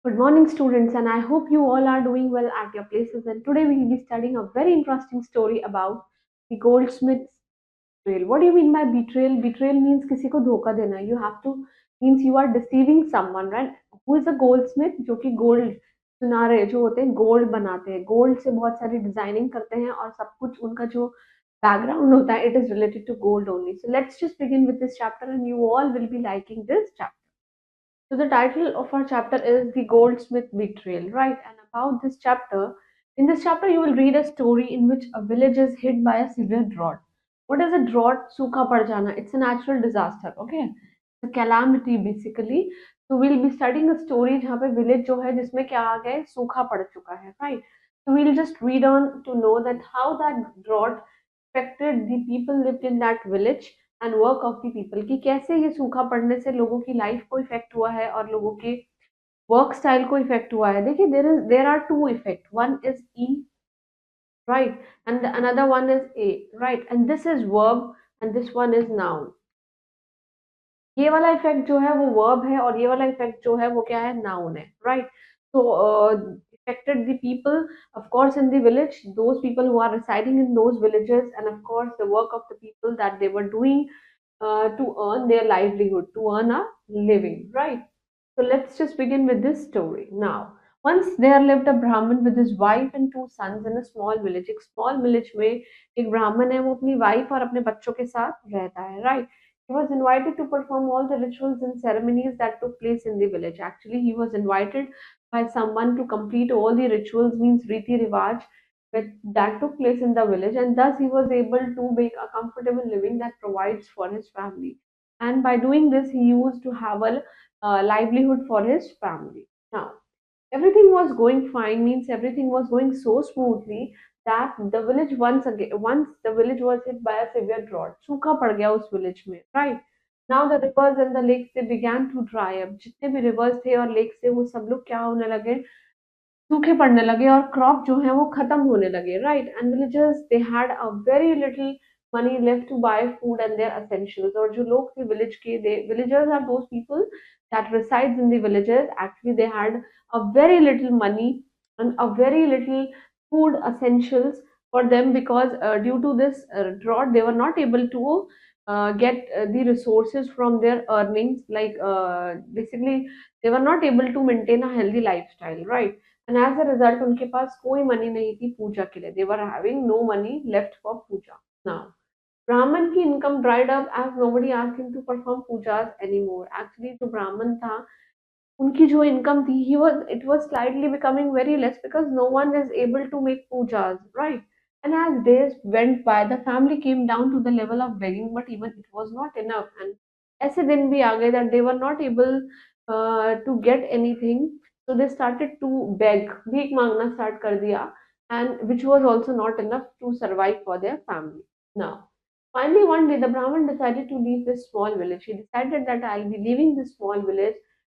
Good morning, students, and I hope you all are doing well at your places. And today we will be studying a very interesting story about the goldsmith's betrayal. What do you mean by betrayal? Betrayal means किसी को धोखा देना. You have to means you are deceiving someone, right? Who is a goldsmith? जो कि gold सुनारे जो होते हैं gold बनाते हैं. Gold से बहुत सारी designing करते हैं और सब कुछ उनका जो background होता है it is related to gold only. So let's just begin with this chapter, and you all will be liking this chapter. So the title of our chapter is The Goldsmith Betrayal, right? And about this chapter, in this chapter you will read a story in which a village is hit by a severe drought. What is a drought? सूखा पड़ जाना. It's a natural disaster, okay? It's a calamity basically. So we'll be studying a story जहाँ पे village जो है जिसमें क्या आ गया है सूखा पड़ चुका है, right? So we'll just read on to know that how that drought affected the people lived in that village and work of the people कि कैसे ये सूखा पड़ने से लोगों की लाइफ को इफेक्ट हुआ है और लोगों के वर्क स्टाइल को इफेक्ट हुआ है. देखिए there are two effect. One is E, right, and another one is A, right, and this is verb and this one is noun. ये वाला इफेक्ट जो है वो वर्ब है और ये वाला इफेक्ट जो है वो क्या है, नाउन है, right. So affected the people, of course, in the village, those people who are residing in those villages, and of course the work of the people that they were doing to earn their livelihood, to earn a living, right? So let's just begin with this story now. Once there lived a Brahmin with his wife and two sons in a small village. एक small village में एक ब्राह्मण है, वो अपनी wife और अपने बच्चों के साथ रहता है, right? He was invited to perform all the rituals and ceremonies that took place in the village. Actually, he was invited by someone to complete all the rituals, means Riti Rivaj, that took place in the village, and thus he was able to make a comfortable living that provides for his family. And by doing this, he used to have a livelihood for his family. Now, everything was going fine, means everything was going so smoothly that the village once the village was hit by a severe drought. सूखा पड़ गया उस village में, right? Now the rivers and the lakes they began to dry up. जितने भी rivers थे और lakes थे वो सब लोग क्या होने लगे, सूखे पड़ने लगे और क्रॉप जो है वो खत्म होने लगे, right. And villagers they had a very little money left to buy food and their essentials. और जो लोग थे विलेज के, they villagers are those people that resides in the villages. Actually they had a very little money and a very little food essentials for them because due to this drought they were not able to get the resources from their earnings, like basically they were not able to maintain a healthy lifestyle, right. And as a result उनके पास कोई money नहीं थी पूजा के लिए. They were having no money left for puja. Now ब्राह्मण की income dried up as nobody asked him to perform pujas anymore. Actually जो ब्राह्मण था उनकी जो इनकम थी, he was it was slightly becoming very less because no one is able to make pujas, right. And as days went by the family came down to the level of begging, but even it was not enough. And ऐसे दिन भी आ गए that they were not able to get anything. So they started to beg, भीख मांगना start कर दिया, and which was also not enough to survive for their family. Now finally one day the Brahmin decided to leave this small village. He decided that I'll be leaving this small village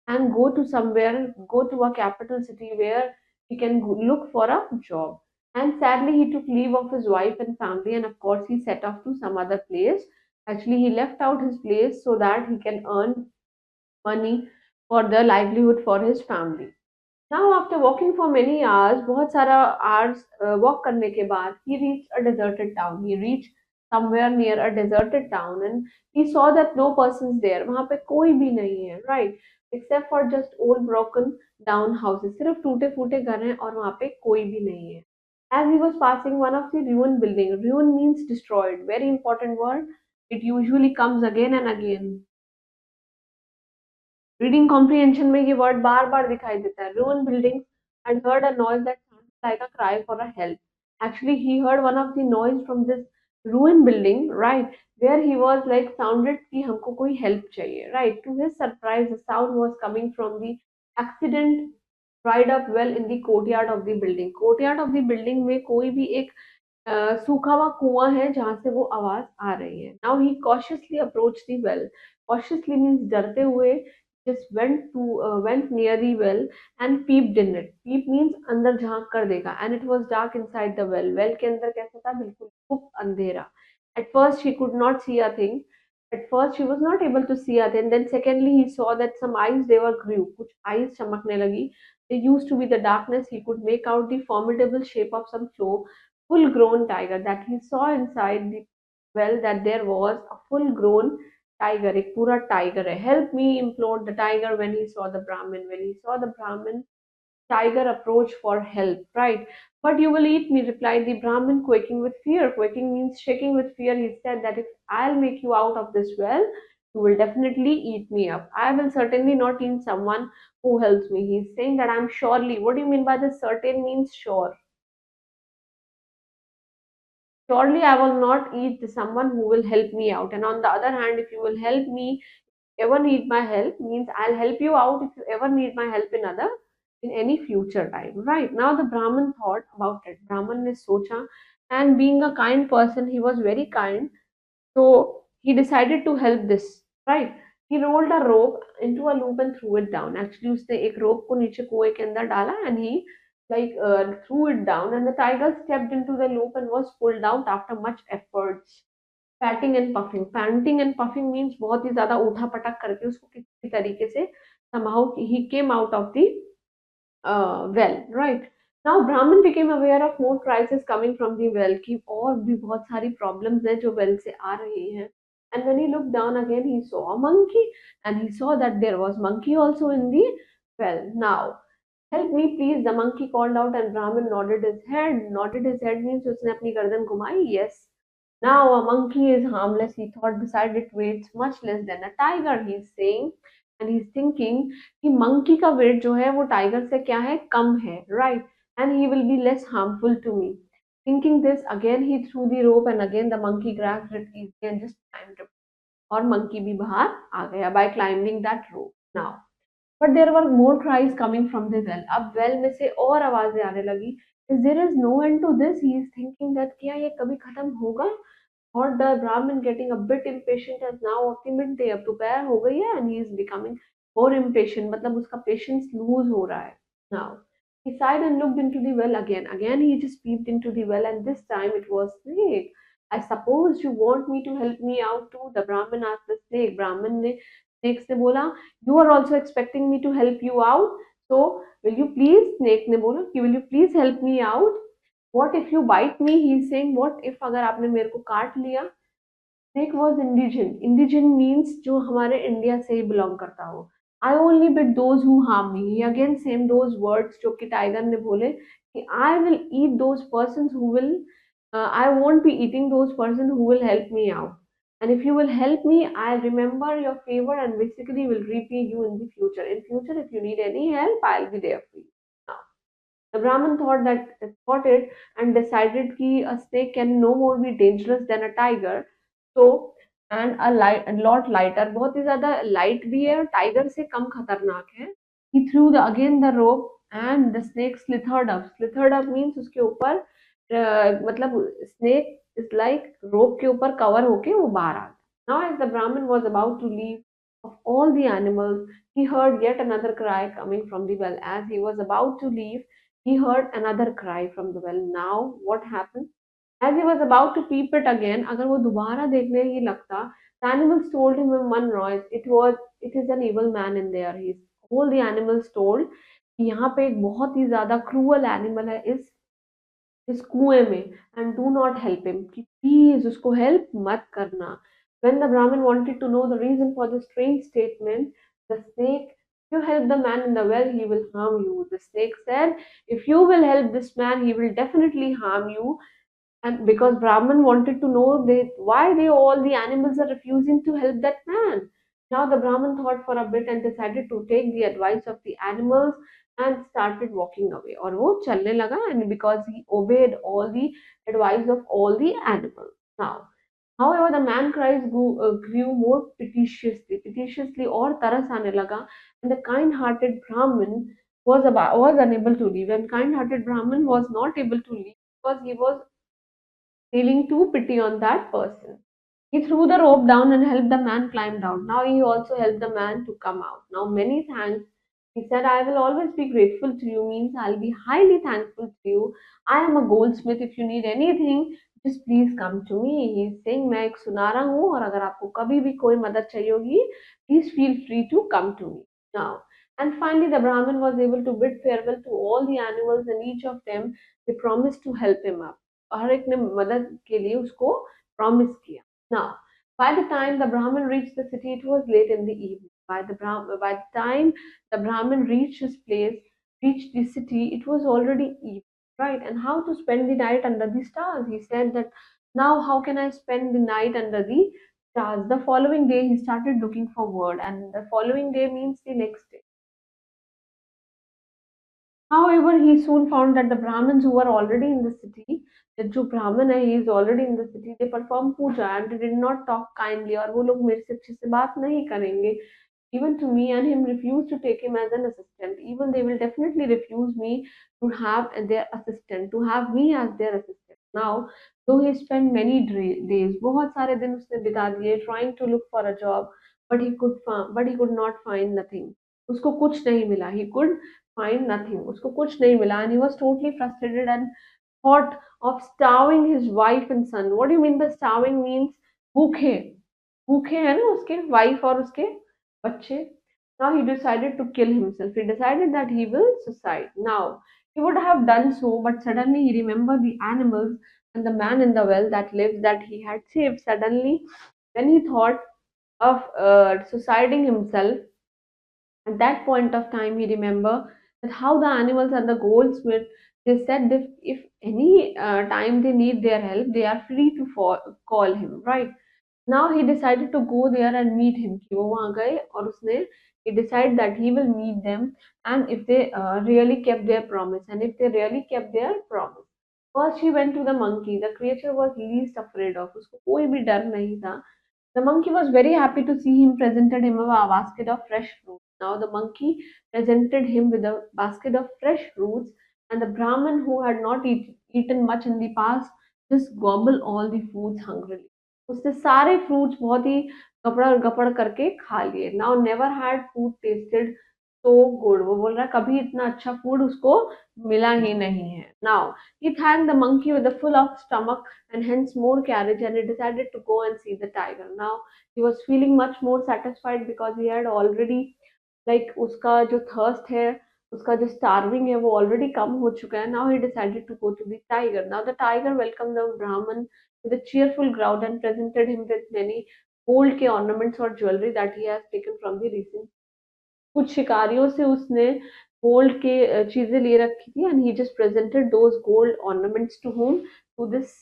and go to somewhere, go to a capital city where he can look for a job. And sadly, he took leave of his wife and family, and of course, he set off to some other place. Actually, he left out his place so that he can earn money for the livelihood for his family. Now, after walking for many hours, बहुत सारा hours walk करने के बाद, he reached a deserted town. He reached somewhere near a deserted town, and he saw that no persons there. वहाँ पे कोई भी नहीं है, right? Except for just old broken down houses. सिर्फ टूटे फूटे घर हैं और वहाँ पे कोई भी नहीं है. As he was passing one of the ruined building, ruin means destroyed. Very important word. It usually comes again and again. Reading comprehension में ये वर्ड बार बार दिखाई देता है. ruined buildings and heard a noise that sounded like a cry for a help. Actually he heard one of the noise from this ruined building, right, where he was like sounded कि हमको कोई help चाहिए, right. To his surprise the sound was coming from the accident dried up well in the courtyard of the building. courtyard of the building में कोई भी एक सूखा हुआ कुआं है जहां से वो आवाज आ रही है. Now he cautiously approached the well. cautiously means डरते हुए just went near the well and peeped in it. Peep means अंदर झांक कर देखा. And it was dark inside the well. Well के अंदर कैसा था, बिल्कुल खूब अंधेरा. At first she could not see a thing. At first, he was not able to see her. And then, secondly, he saw that some eyes they were grew. कुछ eyes चमकने लगी. They used to be the darkness. He could make out the formidable shape of some full-grown tiger that he saw inside the well. That there was a full-grown tiger. एक पूरा tiger है. Help me, implored the tiger when he saw the Brahmin. When he saw the Brahmin, tiger approached for help, right? But you will eat me, replied the Brahmin, quaking with fear. Quaking means shaking with fear. He said that if I'll make you out of this well, you will definitely eat me up. I will certainly not eat someone who helps me. He's saying that I'm surely. What do you mean by this? Certain means sure. Surely I will not eat someone who will help me out. And on the other hand, if you will help me, ever need my help means I'll help you out if you ever need my help in any future time. Right now, the Brahmin thought about it. Brahmin ne socha, and being a kind person, he was very kind. So he decided to help this. Right. He rolled a rope into a loop and threw it down. Actually, उसने एक rope को नीचे कुएं के अंदर डाला and he threw it down, and the tiger stepped into the loop and was pulled out after much efforts. Panting and puffing means बहुत ही ज्यादा ऊठा पटक करके उसको किसी तरीके से somehow he came out of the well, right? Now Brahmin became aware of more crises coming from the well कि और भी बहुत सारी problems हैं जो well से आ रही हैं. And when he looked down again, he saw a monkey, and he saw that there was monkey also in the well. Now, help me please, the monkey called out, and Brahmin nodded his head. Nodded his head means उसने अपनी गर्दन घुमाई. Yes. Now a monkey is harmless, he thought. Beside it weighs much less than a tiger, he's saying. And he's thinking कि monkey का weight जो है वो tiger से क्या है, कम है, right? And he will be less harmful to me. Thinking this, again he threw the rope, and again the monkey grabbed it easily and just climbed it. और monkey भी बाहर आ गया by climbing that rope. Now, but there were more cries coming from the well. अब well में से और आवाजें आने लगी. Is there is no end to this? He is thinking that क्या ये कभी खत्म होगा? Thought the Brahmin, getting a bit impatient as now of the midday. अब दोपहर हो गई है and he is becoming more impatient. मतलब उसका patience lose हो रहा है. Now he sighed and looked into the well again. Again he just peeped into the well, and this time it was snake. I suppose you want me to help me out too? The Brahmin asked the snake. Brahmin ने snake से बोला, you are also expecting me to help you out. So will you please? Snake ने बोला कि will you please help me out? What if you bite me? He is saying, what if अगर आपने मेरे को काट लिया? Snake was indigent. Indigent means जो हमारे इंडिया से ही बिलोंग करता हो. I only bit those who harm me. He again same those words जो कि टाइगर ने बोले कि I will eat those persons who will I won't be eating those persons who will help me out. And if you will help me, I'll remember your favor and basically will repay you in the future. In future, if you need any help, I'll be there for you. Now, the Brahmin thought it and decided that a snake can no more be dangerous than a tiger. So and a lot lighter, बहुत ही ज़्यादा light भी है और tiger से कम खतरनाक है. He threw again the rope, and the snake slithered up. Slithered up means उसके ऊपर मतलब snake is like rope के ऊपर cover होके वो बाहर आ गया. Now as the Brahmin was about to leave, of all the animals, he heard yet another cry coming from the well. As he was about to leave, he heard another cry from the well. Now what happened? As he was about to peep it again, अगर वो दोबारा देखने ही लगता, the animals told him in one noise, it is an evil man in there. All the animals told कि यहाँ पे एक बहुत ही ज्यादा cruel animal है इस कुएं में, and do not help him, कि please उसको help मत करना. When the Brahmin wanted to know the reason for the strange statement, the snake, if you help the man in the well, he will harm you. The snake said, if you will help this man, he will definitely harm you. And because Brahman wanted to know why they all the animals are refusing to help that man. Now the Brahman thought for a bit and decided to take the advice of the animals and started walking away. और वो चलने लगा, and because he obeyed all the advice of all the animals. Now, however, the man cries grew more petitiously और तरस आने लगा, and the kind-hearted Brahmin was unable to leave. And kind-hearted Brahmin was not able to leave because he was feeling too pity on that person. He threw the rope down and helped the man climb down. Now he also helped the man to come out. Now, many thanks. He said, I will always be grateful to you, means I'll be highly thankful to you. I am a goldsmith. If you need anything, just please come to me. He is saying मैं एक सुनारा हूँ और अगर आपको कभी भी कोई मदद चाहिए होगी, please feel free to come to me now. And finally, the Brahmin was able to bid farewell to all the animals, and each of them they promised to help him up. हर एक ने मदद के लिए उसको promise किया. Now, by the time the Brahmin reached the city, it was late in the evening. By the time the Brahmin reached his place, reached the city, it was already evening, right? And how to spend the night under the stars? He said that now how can I spend the night under the stars? The following day he started looking for word, and the following day means the next day. However, he soon found that the Brahmins who were already in the city, that जो Brahmin है, he is already in the city, they perform puja and they did not talk kindly और वो लोग मेरे से अच्छे से बात नहीं करेंगे. Even to me and him refuse to take him as an assistant. Even they will definitely refuse me to have their assistant, to have me as their assistant. Now, though he spent many days, बहुत सारे दिन उसने बिता दिए trying to look for a job, but he could not find nothing. उसको कुछ नहीं मिला. He could find nothing. उसको कुछ नहीं मिला, and he was totally frustrated and thought of starving his wife and son. What do you mean by starving means? भूखे. भूखे है ना उसके wife और उसके बच्चे. Now he decided to kill himself. He decided that he will suicide. Now he would have done so, but suddenly he remembered the animals and the man in the well that lives that he had saved. Suddenly, when he thought of suiciding himself, at that point of time, he remembered that how the animals and the goldsmith they said that if any time they need their help, they are free to call him. Right now, he decided to go there and meet him. कि वो वहाँ गए और उसने he decided that he will meet them and if they really kept their promise and if they really kept their promise. First, he went to the monkey. The creature was least afraid of. उसको कोई भी डर नहीं था. The monkey was very happy to see him, presented him a basket of fresh fruit. Now the monkey presented him with a basket of fresh fruits, and the Brahmin, who had not eaten much in the past, just gobbled all the foods hungrily. उसने सारे fruits बहुत ही गपड़ गपड़ करके खा लिए. Now never had food tasted so good. वो बोल रहा है कभी इतना अच्छा फूड उसको मिला ही नहीं है. Now he thanked the monkey with a full of stomach and hence more courage, and he decided to go and see the tiger. Now he was feeling much more satisfied because he had already like उसका जो thirst है उसका जो starving है वो already कम हो चुका है. Now he decided to go to the tiger. Now the tiger welcomed the Brahman with a cheerful growl and presented him with many gold के ornaments or jewelry that he has taken from the recent. कुछ शिकारियों से उसने gold के चीजें ले रखी थी and he just presented those gold ornaments to whom? To this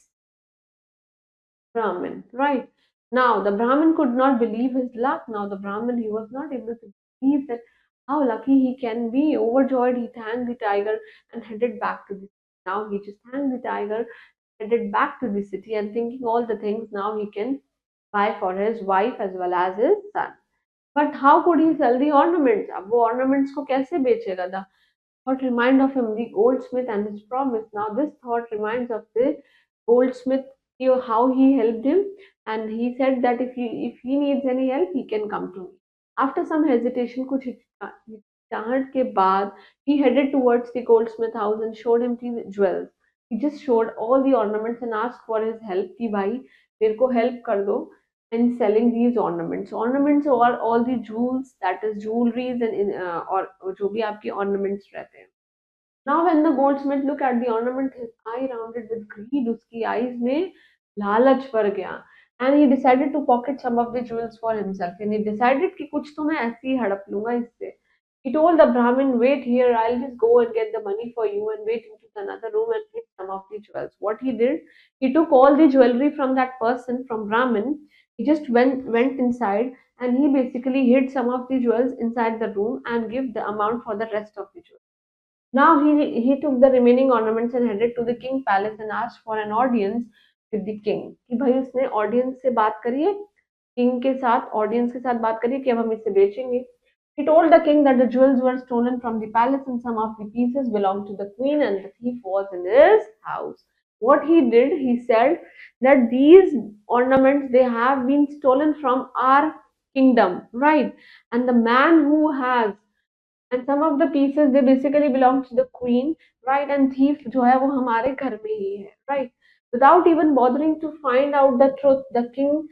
Brahmin, right? Now the Brahmin could not believe his luck. Now the Brahmin he was not able to believe that how lucky he can be. Overjoyed, he thanked the tiger and headed back to the city. Now he just thanked the tiger, headed back to the city, and thinking all the things now he can buy for his wife as well as his son. But how could he sell the ornaments? अब वो ornaments को कैसे बेचेगा? The thought remind of him the goldsmith and his promise. Now this thought reminds of the goldsmith, how he helped him, and he said that if he needs any help, he can come to me. After some hesitation, कुछ हिचकिचाहट के बाद, he headed towards the goldsmith house and showed him the jewels. He just showed all the ornaments and asked for his help कि भाई मेरे को help कर दो in selling these ornaments. Ornaments are all the jewels, that is jewelries and or जो भी आपके ornaments रहते हैं. Now when the goldsmith looked at the ornament, his eye rounded with greed. उसकी eyes में लालच भर गया. And he decided to pocket some of the jewels for himself. And he decided कि कुछ तो मैं ऐसे ही हड़प लूंगा इससे. He told the Brahmin, wait here, I'll just go and get the money for you and wait into another room and get some of the jewels. What he did, he took all the jewelry from that person, from Brahmin. He just went inside and he basically hid some of the jewels inside the room and give the amount for the rest of the jewels. Now he took the remaining ornaments and headed to the king palace and asked for an audience with the king. कि भाई उसने audience से बात करी है, king के साथ audience के साथ बात करी है कि अब हम इसे बेचेंगे. He told the king that the jewels were stolen from the palace and some of the pieces belonged to the queen and the thief was in his house. What he did, he said that these ornaments they have been stolen from our kingdom, right? And the man who has and some of the pieces they basically belong to the queen, right? And thief जो है वो हमारे घर में ही है, right? Without even bothering to find out the truth, the king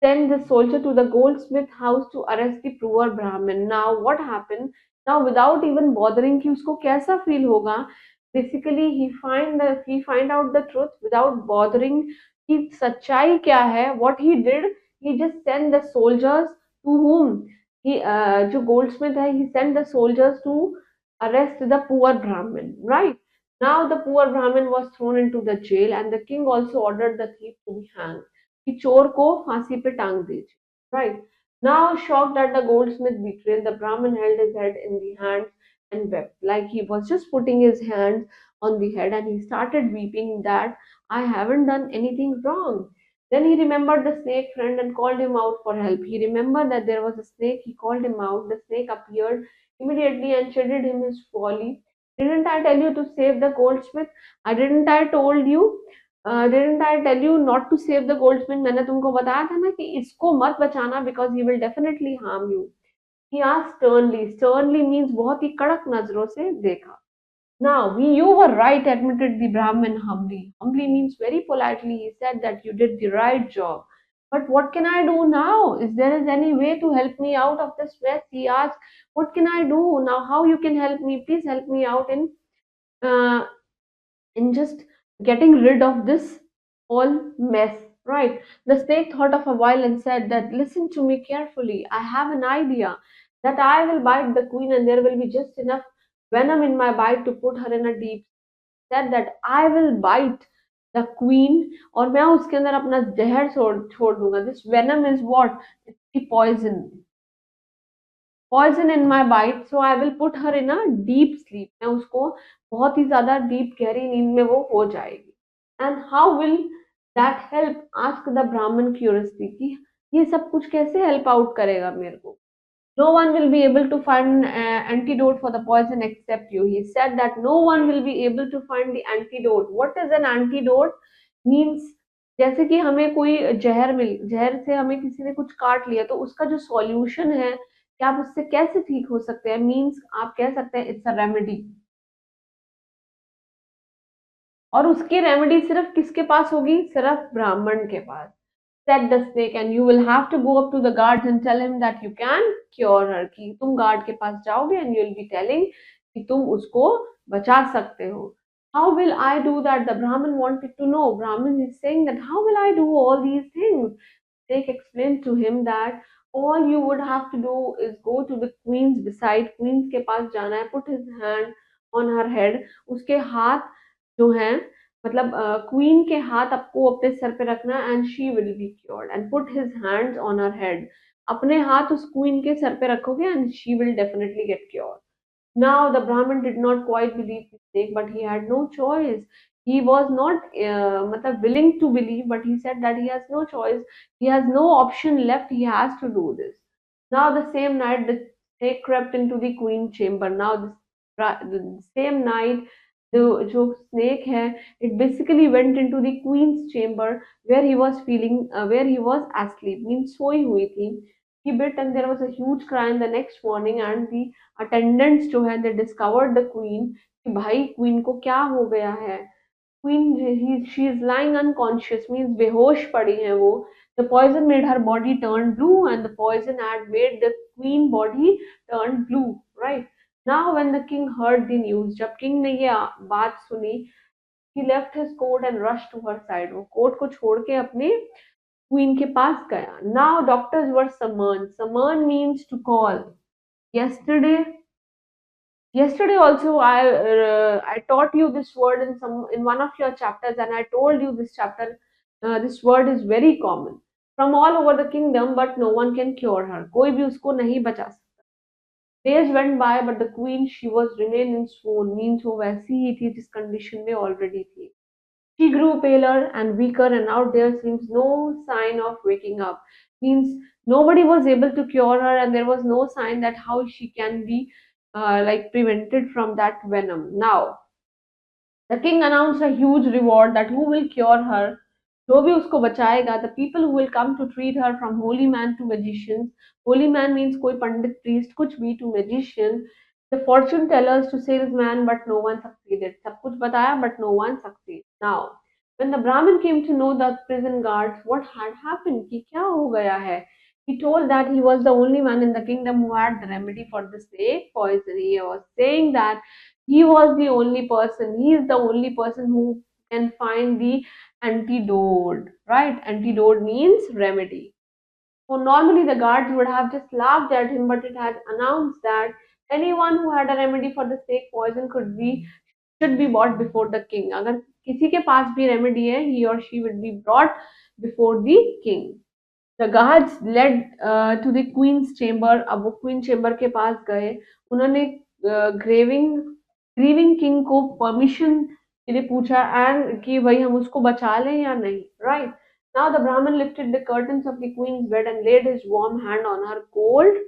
sent the soldier to the goldsmith house to arrest the poor Brahmin. Now, what happened? Now, without even bothering कि उसको कैसा feel होगा, basically he find out the truth without bothering कि सच्चाई क्या है. What he did, he just sent the soldiers to whom he जो goldsmith है, he sent the soldiers to arrest the poor Brahmin. Right now, the poor Brahmin was thrown into the jail, and the king also ordered the thief to be hanged. कि चोर को फांसी पे टांग दीजिए. Right. Now, shocked at the goldsmith betrayal, the Brahmin held his head in the hands and wept. Like he was just putting his hands on the head and he started weeping that I haven't done anything wrong. Then he remembered the snake friend and called him out for help. He remembered that there was a snake. He called him out. The snake appeared immediately and chided him his folly. Didn't I tell you to save the goldsmith? I didn't I told you didn't I tell you not to save the goldsmith मैंने तुमको बताया था ना कि इसको मत बचाना because he will definitely harm you he asked sternly sternly means बहुत ही कड़क नजरों से देखा now we you were right admitted the Brahmin humbly means very politely he said that you did the right job but what can I do now is there is any way to help me out of this mess he asked what can I do now how you can help me please help me out uh, in just getting rid of this whole mess, right? The snake thought of a while and said that, listen to me carefully. I have an idea that I will bite the queen and there will be just enough venom in my bite to put her in a deep. Said that I will bite the queen और मैं उसके अंदर अपना जहर छोड़ दूंगा. This venom is what? It's the poison in my bite so I will put her in a deep sleep मैं उसको बहुत ही ज्यादा डीप गहरी नींद में वो हो जाएगी and how will that help ask the Brahmin curiously कि ये सब कुछ कैसे help out करेगा मेरे को no one will be able to find antidote for the poison except you he said that no one will be able to find the antidote what is an antidote means जैसे कि हमें कोई जहर से हमें किसी ने कुछ काट लिया तो उसका जो सॉल्यूशन है कि आप उससे कैसे ठीक हो सकते हैं मीन्स आप कह सकते हैं इट्स अ रेमेडी और उसकी रेमेडी सिर्फ किसके पास होगी सिर्फ ब्राह्मण के पास said the snake and you will have to go up to the guards and tell him that you can cure her कि तुम गार्ड के पास जाओगे and you will be telling कि तुम उसको बचा सकते हो how will I do that the Brahmin wanted to know Brahmin is saying that how will I do all these things snake explained to him that all you would have to do is go to the queen's beside queen's के पास जाना है put his hand on her head उसके हाथ जो हैं मतलब queen के हाथ आपको अपने सर पे रखना and she will be cured and put his hands on her head अपने हाथ उस क्वीन के सर पे रखोगे and she will definitely get cured now the Brahmin did not quite believe the snake, but he had no choice. He was not matlab willing to believe, but he said that he has no choice. He has no option left. He has to do this. Now the same night, the snake crept into the queen chamber. Now the same night, the जो snake है, it basically went into the queen's chamber where he was where he was asleep, means सोई हुई थी. He bit and there was a huge cry in the next morning and the attendants जो है दे discovered the queen कि भाई queen को क्या हो गया है queen she is lying unconscious means बेहोश पड़ी है वो the poison made her body turn blue and the poison had made the queen body turn blue right now when the king heard the news जब king ने ये बात सुनी ही left his coat and rush to her side वो coat को छोड़ के अपने क्वीन के पास गया now doctors were summon summon means to call yesterday yesterday also I taught you this word in one of your chapters and I told you this chapter this word is very common from all over the kingdom but no one can cure her कोई भी उसको नहीं बचा सकता days went by but the queen she was remain in swoon means वो वैसी ही थी जिस condition में already थी she grew paler and weaker and now there seems no sign of waking up means nobody was able to cure her and there was no sign that how she can be like prevented from that venom now the king announced a huge reward that who will cure her जो भी उसको बचाएगा the people who will come to treat her from holy man to magicians holy man means कोई पंडित priest कुछ भी to magician the fortune tellers to salesman but no one succeeded सब कुछ बताया but no one succeeded now When the Brahmin came to know the prison guards what had happened, कि क्या हो गया है, he told that he was the only man in the kingdom who had the remedy for the snake poison. He was saying that he was the only person, he is the only person who can find the antidote, right? Antidote means remedy. So normally the guards would have just laughed at him, but it had announced that anyone who had a remedy for the snake poison could be should be brought before the king. अगर किसी के पास भी remedy है, he or she would be brought before the king. The guards led to the queen's chamber. अब वो queen chamber के पास गए. उन्होंने ग्रेविंग ग्रीविंग किंग को परमिशन के लिए पूछा एंड कि भाई हम उसको बचा लें या नहीं, right? Now the Brahmin lifted the curtains of the queen's bed and led his warm hand on her cold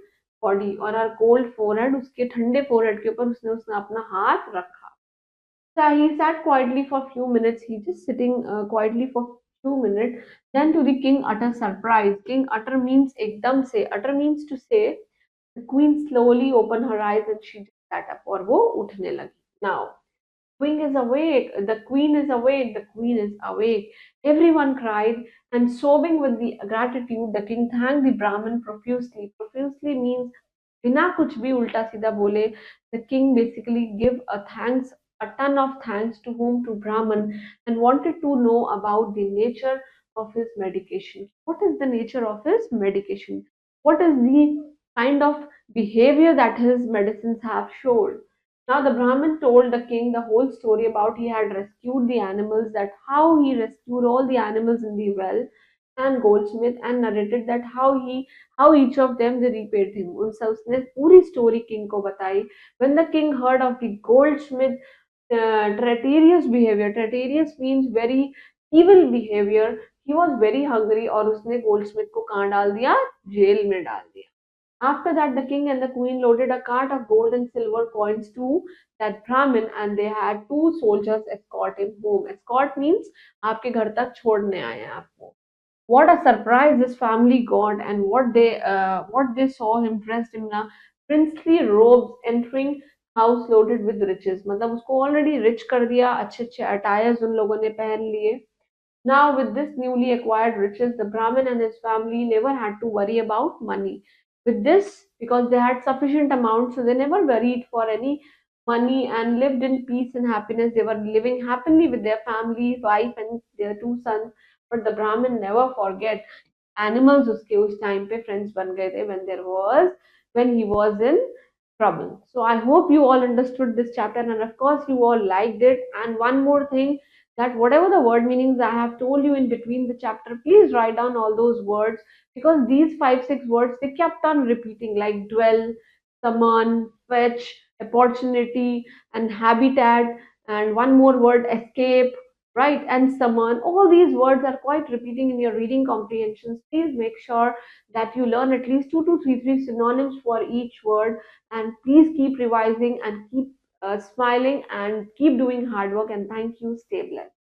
body और हर कोल्ड फोरहेड, उसके ठंडे फोरहेड के ऊपर उसने उसने अपना हाथ रखा. So he sat quietly for a few minutes. He just sitting quietly for few minutes. Then to the king utter surprise. King utter means ekdam se. Utter means to say. The queen slowly opened her eyes and she just sat up. और वो उठने लगी. Now queen is awake. The queen is awake. The queen is awake. Everyone cried and sobbing with the gratitude. The king thanked the Brahmin profusely. Profusely means बिना कुछ भी उल्टा सीधा बोले. The king basically give a ton of thanks to whom, to Brahman, and wanted to know about the nature of his medication. What is the nature of his medication? What is the kind of behavior that his medicines have showed? Now the Brahmin told the king the whole story about he had rescued the animals, that how he rescued all the animals in the well, and Goldsmith, and narrated that how each of them they repaid him. उनसे उसने पूरी story king को बताई. When the king heard of the goldsmith traitorous behavior, traitorous means very evil behavior, he was very hungry और उसने goldsmith को कहाँ डाल दिया, जेल में डाल दिया. After that, the king and the queen loaded a cart of gold and silver coins to that Brahmin, and they had two soldiers escort him home. Escort means आपके घर तक छोड़ने आए हैं आपको. What a surprise this family got, and what they saw him dressed in a princely robes, entering house loaded with riches. मतलब उसको already rich कर दिया, अच्छे अच्छे attires उन लोगों ने पहन लिए. Now, with this newly acquired riches, the Brahmin and his family never had to worry about money. With this, because they had sufficient amount, so they never worried for any money and lived in peace and happiness. They were living happily with their family, wife, and their two sons. But the Brahmin never forget animals उसके उस time पे friends बन गए थे when he was in trouble. So I hope you all understood this chapter, and of course you all liked it. And one more thing, that whatever the word meanings I have told you in between the chapter, please write down all those words, because these 5 6 words they kept on repeating, like dwell, summon, fetch, opportunity, and habitat, and one more word, escape, right, and summon. All these words are quite repeating in your reading comprehensions. Please make sure that you learn at least two to three synonyms for each word, and please keep revising and keep smiling and keep doing hard work. And thank you. Stay blessed.